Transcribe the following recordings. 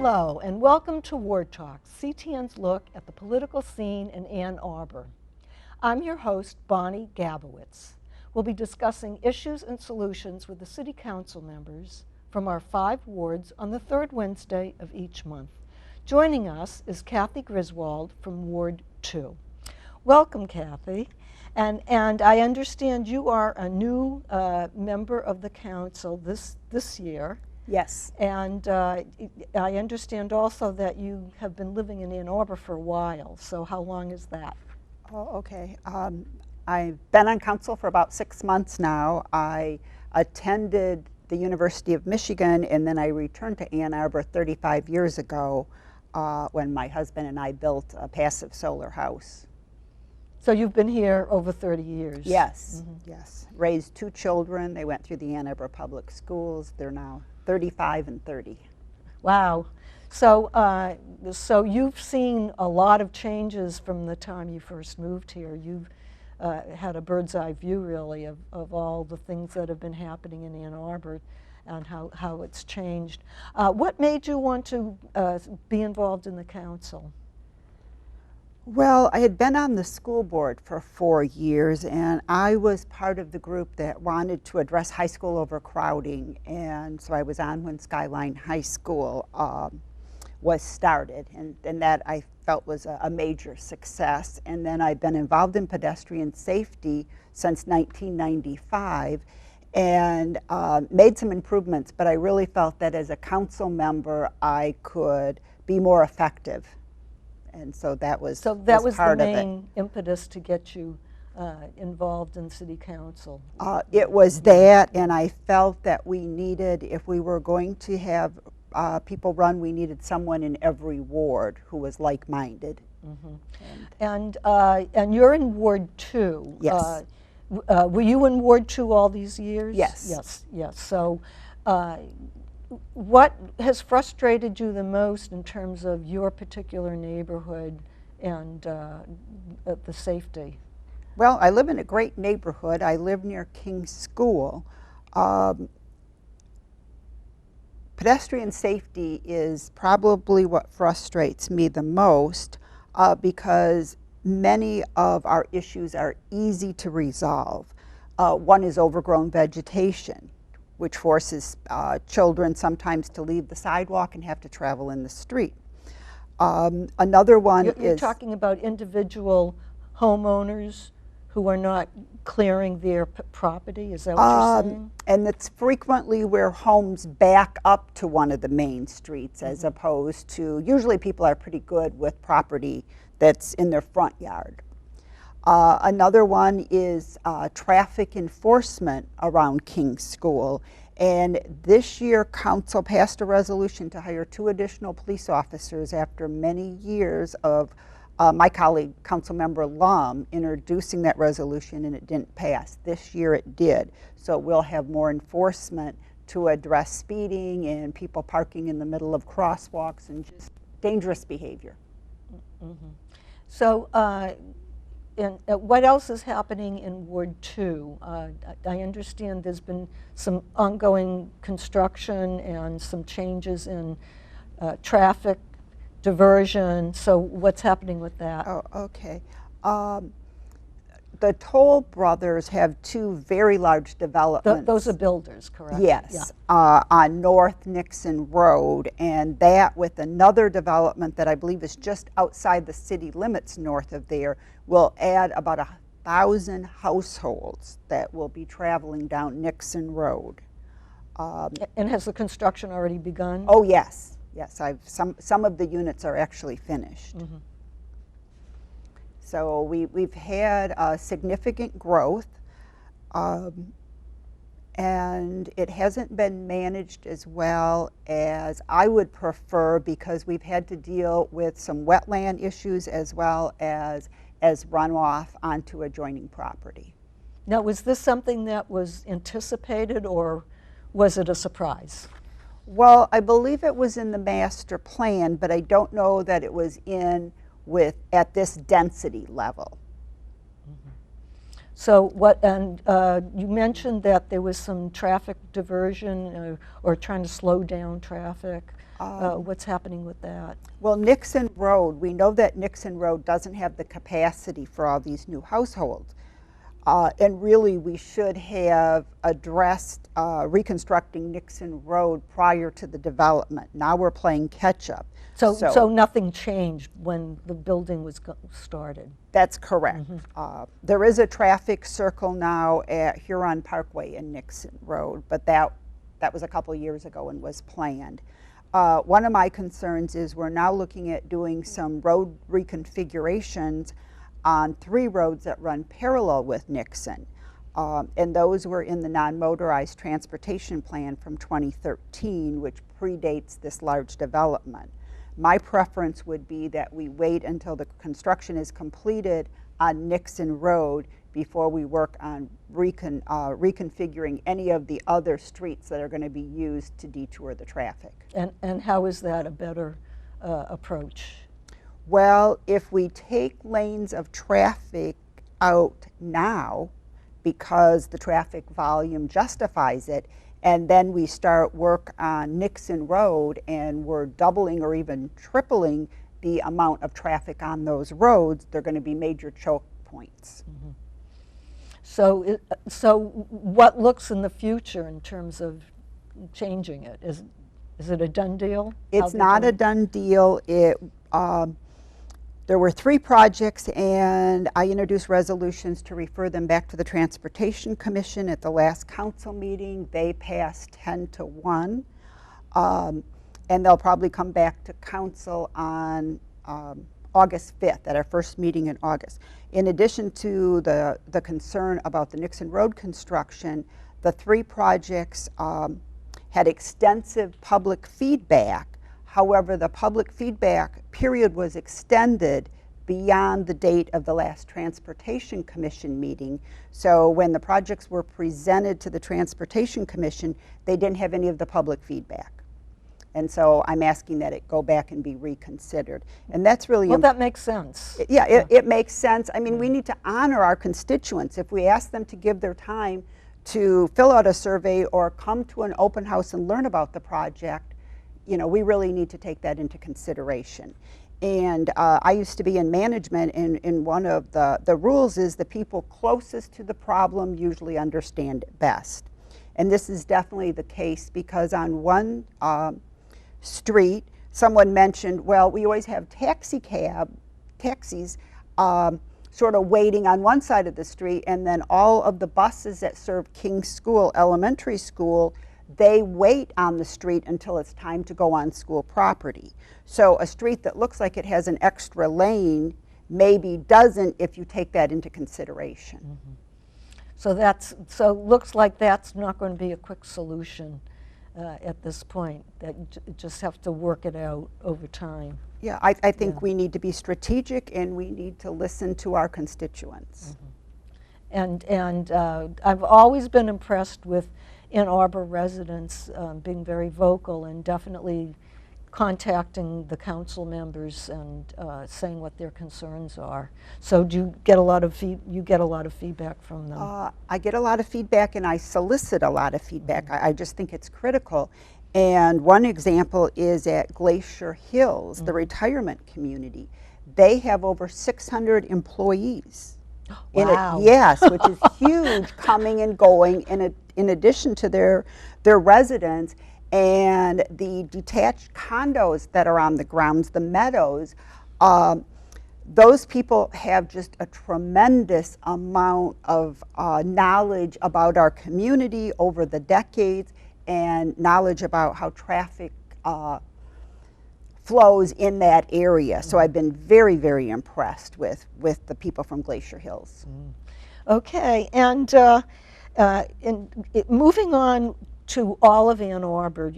Hello and welcome to Ward Talk, CTN's look at the political scene in Ann Arbor. I'm your host, Bonnie Gabowitz. We'll be discussing issues and solutions with the City Council members from our 5 wards on the 3rd Wednesday of each month. Joining us is Kathy Griswold from Ward 2. Welcome, Kathy. And I understand you are a new member of the council this year. Yes. And I understand also that you have been living in Ann Arbor for a while. So how long is that? Oh, okay. I've been on council for about 6 months now. I attended the University of Michigan, and then I returned to Ann Arbor 35 years ago when my husband and I built a passive solar house. So you've been here over 30 years? Yes, yes. Raised 2 children. They went through the Ann Arbor public schools. They're now 35 and 30. Wow. So, so you've seen a lot of changes from the time you first moved here. You've had a bird's eye view, really, of all the things that have been happening in Ann Arbor and how it's changed. What made you want to be involved in the council? Well, I had been on the school board for 4 years, and I was part of the group that wanted to address high school overcrowding, and so I was on when Skyline High School was started, and that I felt was a major success. And then I've been involved in pedestrian safety since 1995 and made some improvements, but I really felt that as a council member I could be more effective. And so that was the main impetus to get you involved in city council. It was that, and I felt that we needed, if we were going to have people run, we needed someone in every ward who was like-minded. Mm-hmm. And you're in Ward 2. Yes. Were you in Ward 2 all these years? Yes. Yes. So what has frustrated you the most in terms of your particular neighborhood and the safety? Well, I live in a great neighborhood. I live near King's School. Pedestrian safety is probably what frustrates me the most because many of our issues are easy to resolve. One is overgrown vegetation, which forces children sometimes to leave the sidewalk and have to travel in the street. Another one You're talking about individual homeowners who are not clearing their property, is that what you're saying? And it's frequently where homes back up to one of the main streets as opposed to, usually people are pretty good with property that's in their front yard. Another one is traffic enforcement around King's School. And this year, council passed a resolution to hire 2 additional police officers after many years of my colleague, Councilmember Lum, introducing that resolution, and it didn't pass. This year it did. So we'll have more enforcement to address speeding and people parking in the middle of crosswalks and just dangerous behavior. So and what else is happening in Ward 2? I understand there's been some ongoing construction and some changes in traffic diversion. So what's happening with that? Oh, okay. The Toll brothers have 2 very large developments. Those are builders, correct? Yes, yeah. On North Nixon Road, and that with another development that I believe is just outside the city limits north of there will add about 1,000 households that will be traveling down Nixon Road. And has the construction already begun? Oh yes, yes. Some of the units are actually finished. So we've had significant growth, and it hasn't been managed as well as I would prefer because we've had to deal with some wetland issues as well as runoff onto adjoining property. Now, was this something that was anticipated or was it a surprise? Well, I believe it was in the master plan, but I don't know that it was at this density level. So what, and you mentioned that there was some traffic diversion or trying to slow down traffic. What's happening with that? Well, Nixon Road, we know that Nixon Road doesn't have the capacity for all these new households. And really, we should have addressed reconstructing Nixon Road prior to the development. Now we're playing catch up. So nothing changed when the building was started? That's correct. There is a traffic circle now at Huron Parkway and Nixon Road, but that was a couple years ago and was planned. One of my concerns is we're now looking at doing some road reconfigurations on 3 roads that run parallel with Nixon. And those were in the non-motorized transportation plan from 2013, which predates this large development. My preference would be that we wait until the construction is completed on Nixon Road before we work on reconfiguring any of the other streets that are going to be used to detour the traffic. And how is that a better approach? Well, if we take lanes of traffic out now because the traffic volume justifies it, and then we start work on Nixon Road and we're doubling or even tripling the amount of traffic on those roads, they're going to be major choke points. So what looks in the future in terms of changing it? Is it a done deal? It's not a done deal. There were 3 projects, and I introduced resolutions to refer them back to the Transportation Commission at the last council meeting. They passed 10-1, and they'll probably come back to council on August 5th at our first meeting in August. In addition to the concern about the Nixon Road construction, the 3 projects had extensive public feedback. However, the public feedback period was extended beyond the date of the last Transportation Commission meeting. So when the projects were presented to the Transportation Commission, they didn't have any of the public feedback. And so I'm asking that it go back and be reconsidered. And that's really well, that makes sense. It makes sense. I mean, we need to honor our constituents. If we ask them to give their time to fill out a survey or come to an open house and learn about the project, we really need to take that into consideration. And I used to be in management, and one of the rules is the people closest to the problem usually understand it best. And this is definitely the case because on one street, someone mentioned, well, we always have taxis sort of waiting on one side of the street, and then all of the buses that serve King's School Elementary School, they wait on the street until it's time to go on school property. So a street that looks like it has an extra lane maybe doesn't if you take that into consideration. So looks like that's not going to be a quick solution at this point, that you just have to work it out over time. Yeah, I think we need to be strategic and we need to listen to our constituents. And I've always been impressed with Ann Arbor residents being very vocal and definitely contacting the council members and saying what their concerns are. So do you get a lot of feedback from them? I get a lot of feedback and I solicit a lot of feedback. I just think it's critical. And one example is at Glacier Hills, the retirement community. They have over 600 employees. Wow. Yes, which is huge, coming and going in addition to their residents. And the detached condos that are on the grounds, the meadows, those people have just a tremendous amount of knowledge about our community over the decades and knowledge about how traffic flows in that area. So I've been very, very impressed with the people from Glacier Hills. Okay, and moving on to all of Ann Arbor,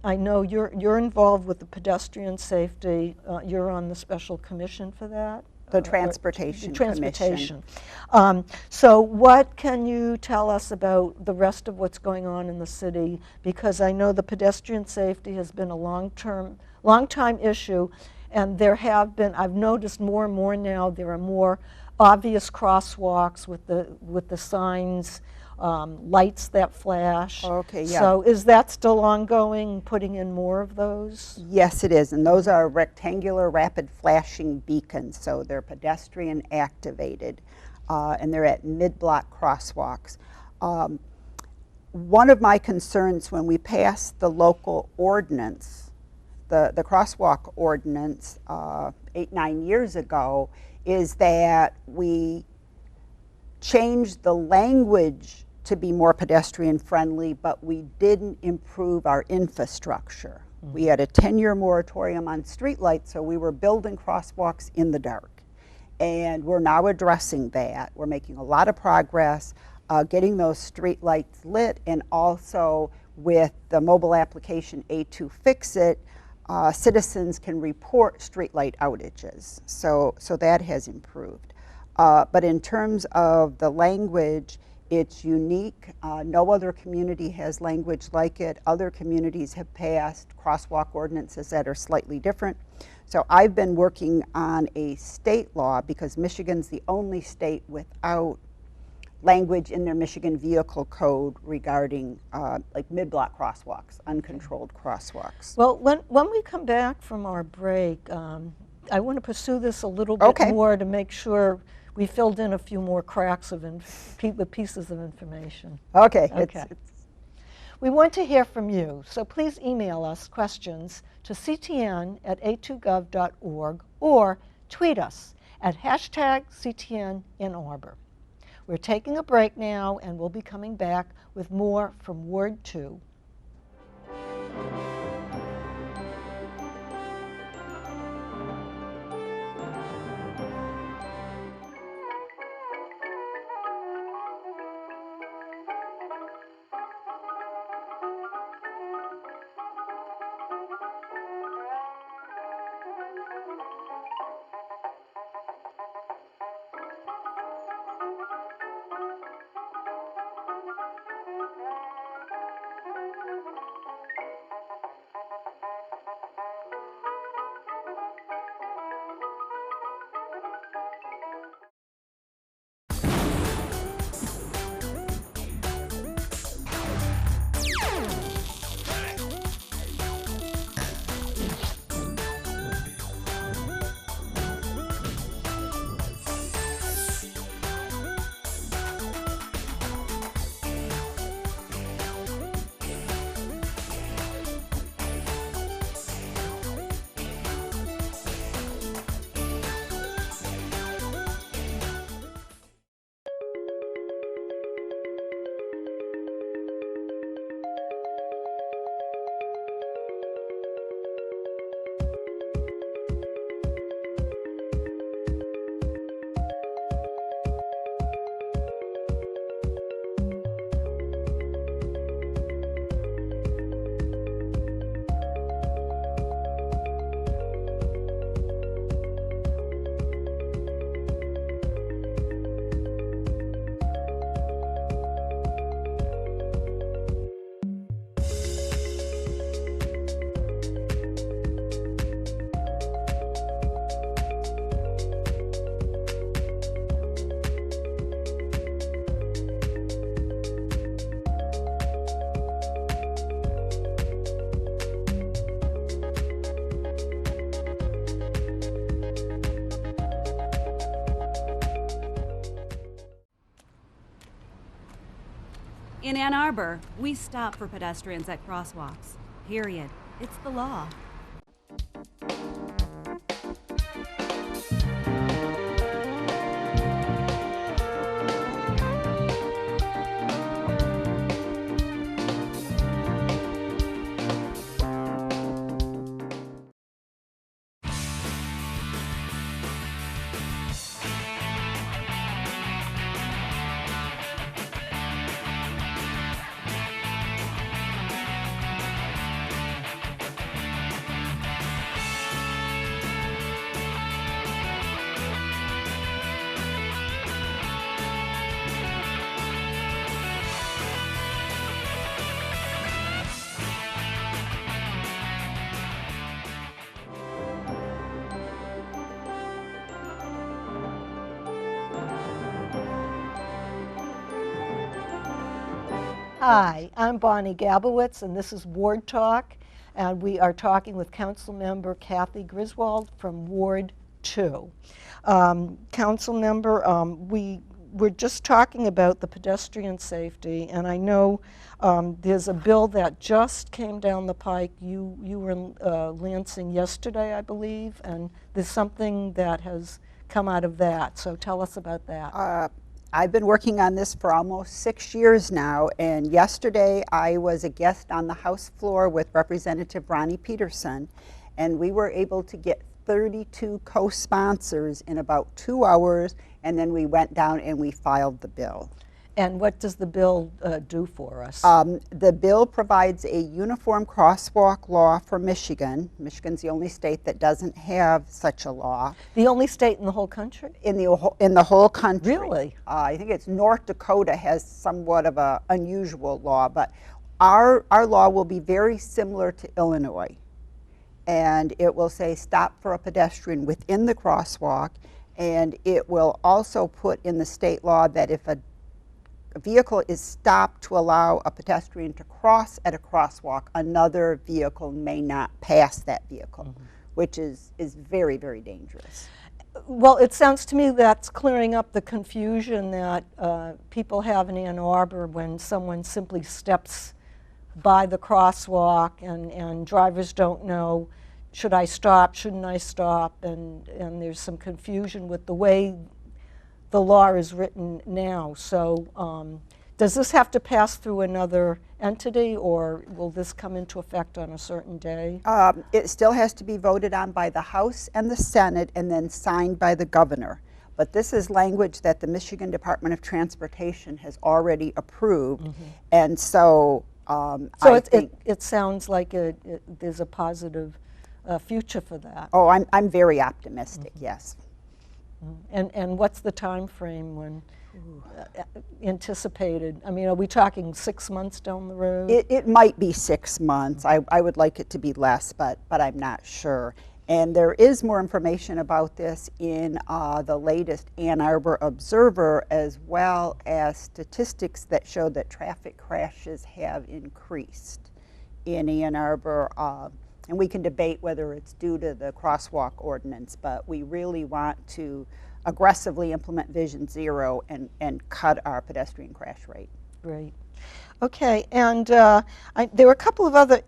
I know you're involved with the pedestrian safety. You're on the special commission for that? The Transportation Commission. So what can you tell us about the rest of what's going on in the city? Because I know the pedestrian safety has been a long-time issue, and there have been, I've noticed more and more now, there are more obvious crosswalks with the signs lights that flash. Okay, yeah. So is that still ongoing, putting in more of those? Yes, it is, and those are rectangular rapid flashing beacons, so they're pedestrian activated, and they're at mid-block crosswalks. One of my concerns when we passed the local ordinance, the crosswalk ordinance 8-9 years ago, is that we changed the language to be more pedestrian friendly, but we didn't improve our infrastructure. Mm-hmm. We had a 10-year moratorium on streetlights, so we were building crosswalks in the dark. And we're now addressing that. We're making a lot of progress, getting those streetlights lit, and also with the mobile application A2 Fix It, citizens can report streetlight outages. So that has improved. But in terms of the language, it's unique. No other community has language like it. Other communities have passed crosswalk ordinances that are slightly different. So I've been working on a state law because Michigan's the only state without language in their Michigan Vehicle Code regarding like mid-block crosswalks, uncontrolled crosswalks. Well, when we come back from our break, I want to pursue this a little bit more to make sure we filled in a few more cracks of pieces of information. Okay. We want to hear from you, so please email us questions to ctn@a2gov.org or tweet us at #CTN in Arbor. We're taking a break now, and we'll be coming back with more from Ward 2. In Ann Arbor, we stop for pedestrians at crosswalks. Period. It's the law. Hi, I'm Bonnie Gabowitz, and this is Ward Talk, and we are talking with Councilmember Kathy Griswold from Ward 2. Councilmember, we were just talking about the pedestrian safety, and I know there's a bill that just came down the pike. You were in Lansing yesterday, I believe, and there's something that has come out of that, so tell us about that. I've been working on this for almost 6 years now, and yesterday I was a guest on the House floor with Representative Ronnie Peterson, and we were able to get 32 co-sponsors in about 2 hours, and then we went down and we filed the bill. And what does the bill do for us? The bill provides a uniform crosswalk law for Michigan. Michigan's the only state that doesn't have such a law. The only state in the whole country? In the whole country. Really? I think it's North Dakota has somewhat of an unusual law, but our law will be very similar to Illinois. And it will say stop for a pedestrian within the crosswalk, and it will also put in the state law that if a vehicle is stopped to allow a pedestrian to cross at a crosswalk, another vehicle may not pass that vehicle, which is very, very dangerous. Well, it sounds to me that's clearing up the confusion that people have in Ann Arbor when someone simply steps by the crosswalk and drivers don't know, should I stop, shouldn't I stop, and there's some confusion with the way the law is written now. So does this have to pass through another entity, or will this come into effect on a certain day? It still has to be voted on by the House and the Senate and then signed by the governor. But this is language that the Michigan Department of Transportation has already approved. And so it sounds like there's a positive future for that. Oh, I'm very optimistic, yes. And what's the time frame when anticipated? I mean, are we talking 6 months down the road? It might be 6 months. I would like it to be less, but I'm not sure. And there is more information about this in the latest Ann Arbor Observer, as well as statistics that show that traffic crashes have increased in Ann Arbor. And we can debate whether it's due to the crosswalk ordinance, but we really want to aggressively implement Vision Zero and cut our pedestrian crash rate. Great. Okay, and there were a couple of other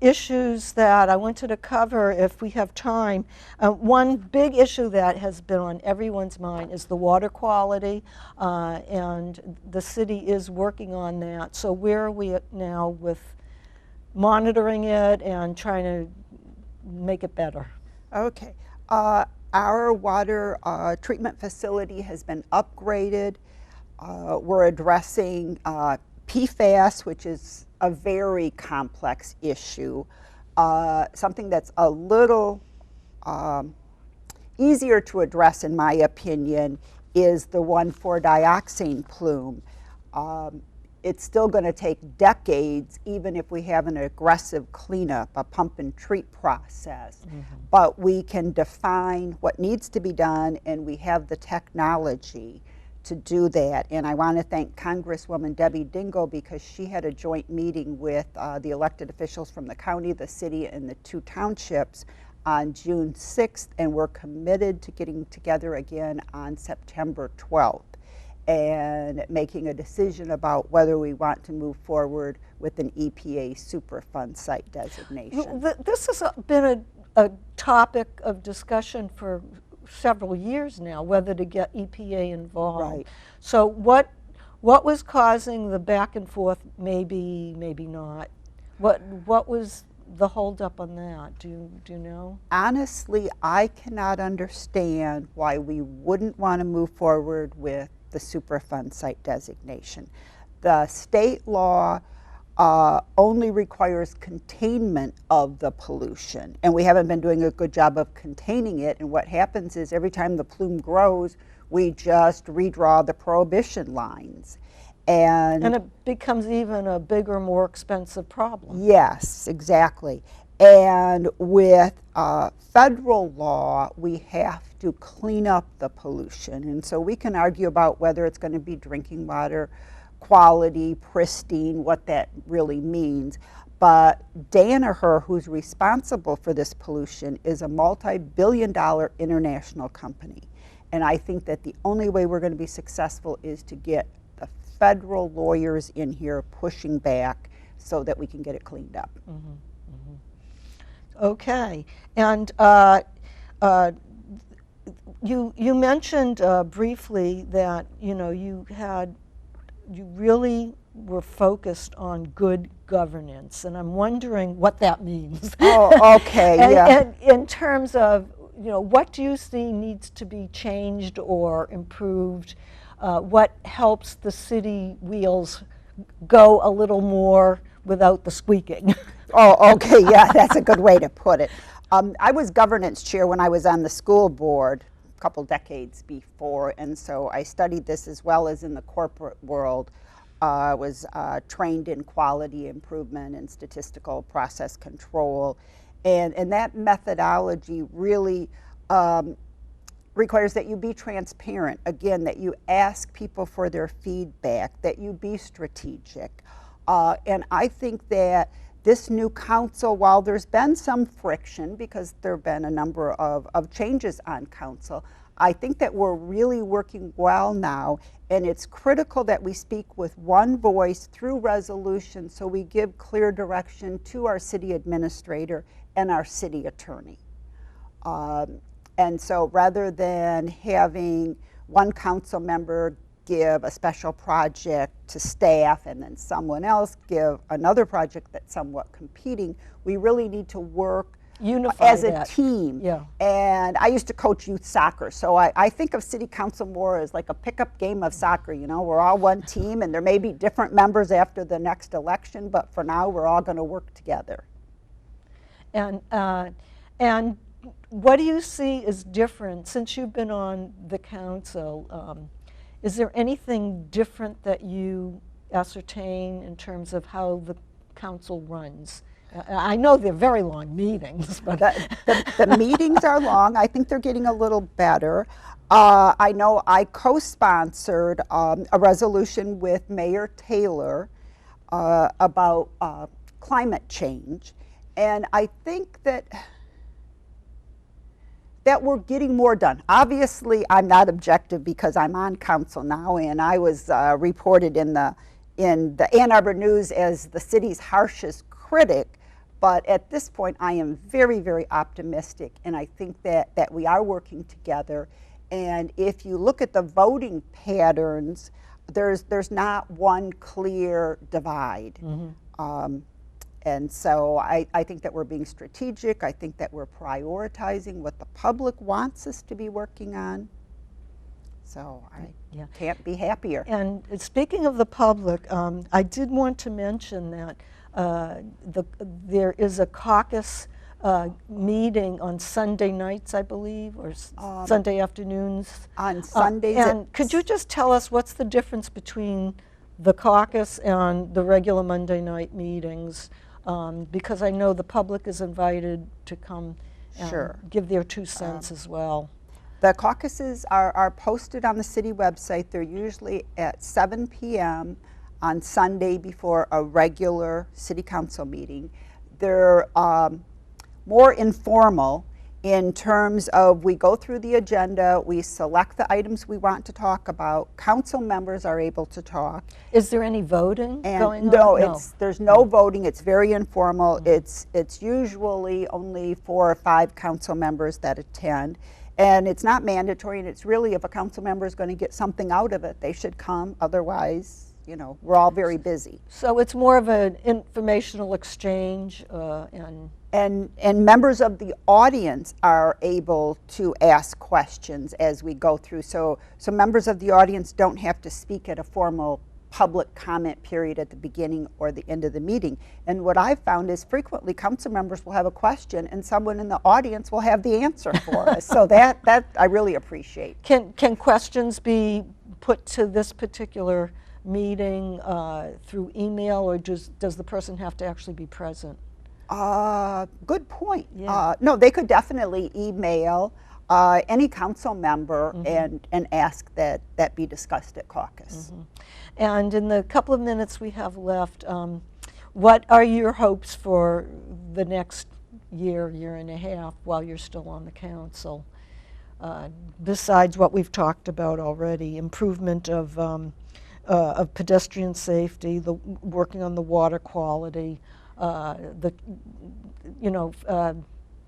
issues that I wanted to cover if we have time. One big issue that has been on everyone's mind is the water quality, and the city is working on that. So where are we at now with monitoring it and trying to make it better? Okay. Our water treatment facility has been upgraded. We're addressing PFAS, which is a very complex issue. Something that's a little easier to address, in my opinion, is the 1,4-dioxane plume. It's still going to take decades, even if we have an aggressive cleanup, a pump and treat process. But we can define what needs to be done, and we have the technology to do that. And I want to thank Congresswoman Debbie Dingell, because she had a joint meeting with the elected officials from the county, the city, and the 2 townships on June 6th, and we're committed to getting together again on September 12th. And making a decision about whether we want to move forward with an EPA Superfund site designation. This has been a topic of discussion for several years now, whether to get EPA involved. Right. So what was causing the back and forth, maybe not? What was the holdup on that? Do you know? Honestly, I cannot understand why we wouldn't want to move forward with the Superfund site designation. The state law only requires containment of the pollution, and we haven't been doing a good job of containing it. And what happens is every time the plume grows, we just redraw the prohibition lines. And it becomes even a bigger, more expensive problem. Yes, exactly. And with federal law, we have to clean up the pollution. And so we can argue about whether it's going to be drinking water quality, pristine, what that really means. But Danaher, who's responsible for this pollution, is a multi-billion-dollar international company. And I think that the only way we're going to be successful is to get the federal lawyers in here pushing back so that we can get it cleaned up. Okay, and you mentioned briefly that you really were focused on good governance, and I'm wondering what that means. Oh, okay, yeah. And in terms of what do you see needs to be changed or improved? What helps the city wheels go a little more without the squeaking? Oh, okay, yeah, that's a good way to put it. I was governance chair when I was on the school board a couple decades before, and so I studied this as well as in the corporate world. I was trained in quality improvement and statistical process control, and that methodology really requires that you be transparent, again, that you ask people for their feedback, that you be strategic. And I think that this new council, while there's been some friction because there have been a number of changes on council, I think that we're really working well now, and it's critical that we speak with one voice through resolution so we give clear direction to our city administrator and our city attorney. And so rather than having one council member give a special project to staff and then someone else give another project that's somewhat competing, we really need to work as a team. Yeah. And I used to coach youth soccer, so I think of city council more as like a pickup game of soccer. We're all one team, and there may be different members after the next election, but for now we're all going to work together. And what do you see is different since you've been on the council? Is there anything different that you ascertain in terms of how the council runs? I know they're very long meetings, but the meetings are long. I think they're getting a little better. I know I co-sponsored a resolution with Mayor Taylor about climate change, and I think that we're getting more done. Obviously, I'm not objective because I'm on council now, and I was reported in the Ann Arbor News as the city's harshest critic. But at this point, I am very, very optimistic, and I think that we are working together. And if you look at the voting patterns, there's not one clear divide. Mm-hmm. And so I think that we're being strategic. I think that we're prioritizing what the public wants us to be working on. So I can't be happier. And speaking of the public, I did want to mention that there is a caucus meeting on Sunday nights, I believe, or Sunday afternoons. On Sundays. And could you just tell us what's the difference between the caucus and the regular Monday night meetings? Because I know the public is invited to come and give their 2 cents as well. The caucuses are posted on the city website. They're usually at 7 p.m. on Sunday before a regular city council meeting. They're more informal in terms of we go through the agenda, we select the items we want to talk about, council members are able to talk. Is there any voting going on? No, there's no voting. It's very informal. It's usually only 4 or 5 council members that attend. And it's not mandatory, and it's really if a council member is going to get something out of it, they should come. Otherwise, we're all very busy. So it's more of an informational exchange and members of the audience are able to ask questions as we go through. So members of the audience don't have to speak at a formal public comment period at the beginning or the end of the meeting. And what I've found is frequently council members will have a question and someone in the audience will have the answer for us. So that I really appreciate. Can questions be put to this particular meeting through email, or does the person have to actually be present? Good point. Yeah. No, they could definitely email. any council member and ask that that be discussed at caucus. And in the couple of minutes we have left, what are your hopes for the next year, year and a half while you're still on the council? Besides what we've talked about already, improvement of pedestrian safety, the working on the water quality,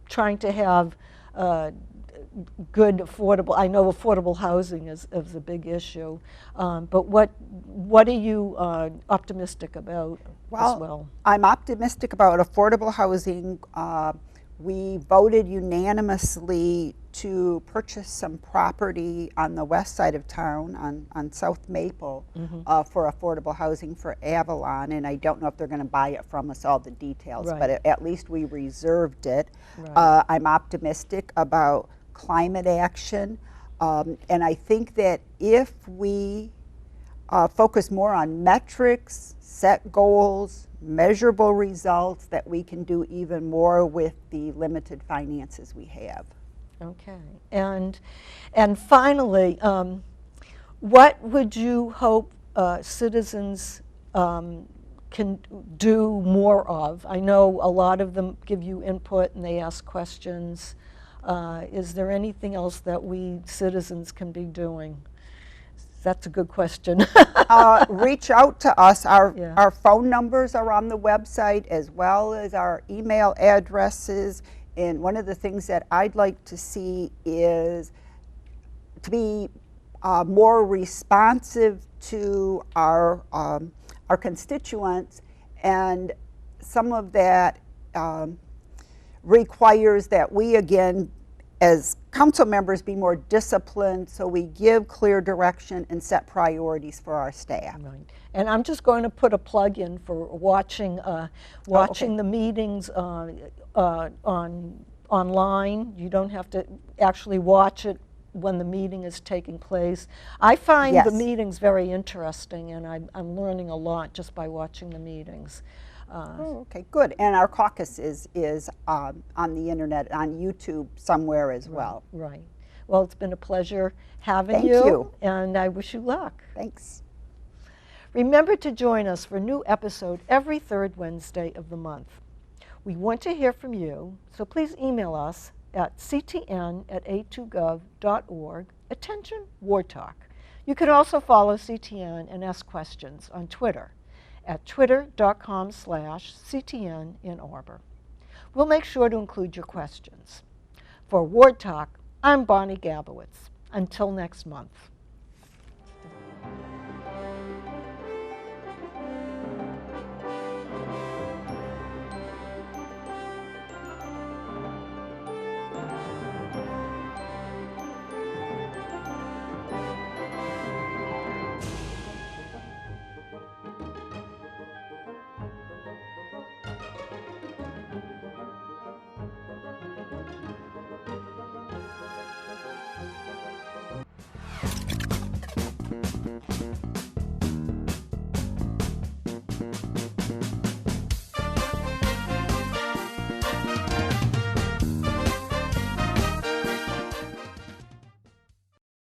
trying to have good affordable. I know affordable housing is a big issue, but what are you optimistic about as well? I'm optimistic about affordable housing. We voted unanimously to purchase some property on the west side of town on South Maple for affordable housing for Avalon, and I don't know if they're going to buy it from us, all the details, Right. but at least we reserved it. Right. I'm optimistic about climate action, and I think that if we focus more on metrics, set goals, measurable results, that we can do even more with the limited finances we have. Okay, and finally, what would you hope citizens can do more of? I know a lot of them give you input and they ask questions. Is there anything else that we citizens can be doing? That's a good question. Reach out to us. Our Yeah. phone numbers are on the website, as well as our email addresses. And one of the things that I'd like to see is to be more responsive to our constituents, and some of that requires that we, again, as council members, be more disciplined, so we give clear direction and set priorities for our staff. Right. And I'm just going to put a plug in for watching the meetings online. You don't have to actually watch it when the meeting is taking place. I find Yes. the meetings very interesting, and I'm learning a lot just by watching the meetings. Okay, good. And our caucus is on the internet, on YouTube somewhere as well. Right. Well, it's been a pleasure having Thank you. and I wish you luck. Thanks. Remember to join us for a new episode every third Wednesday of the month. We want to hear from you, so please email us at ctn@a2gov.org. Attention, Ward Talk. You can also follow CTN and ask questions on Twitter at twitter.com/CTN in Arbor. We'll make sure to include your questions. For Ward Talk, I'm Bonnie Gabowitz. Until next month.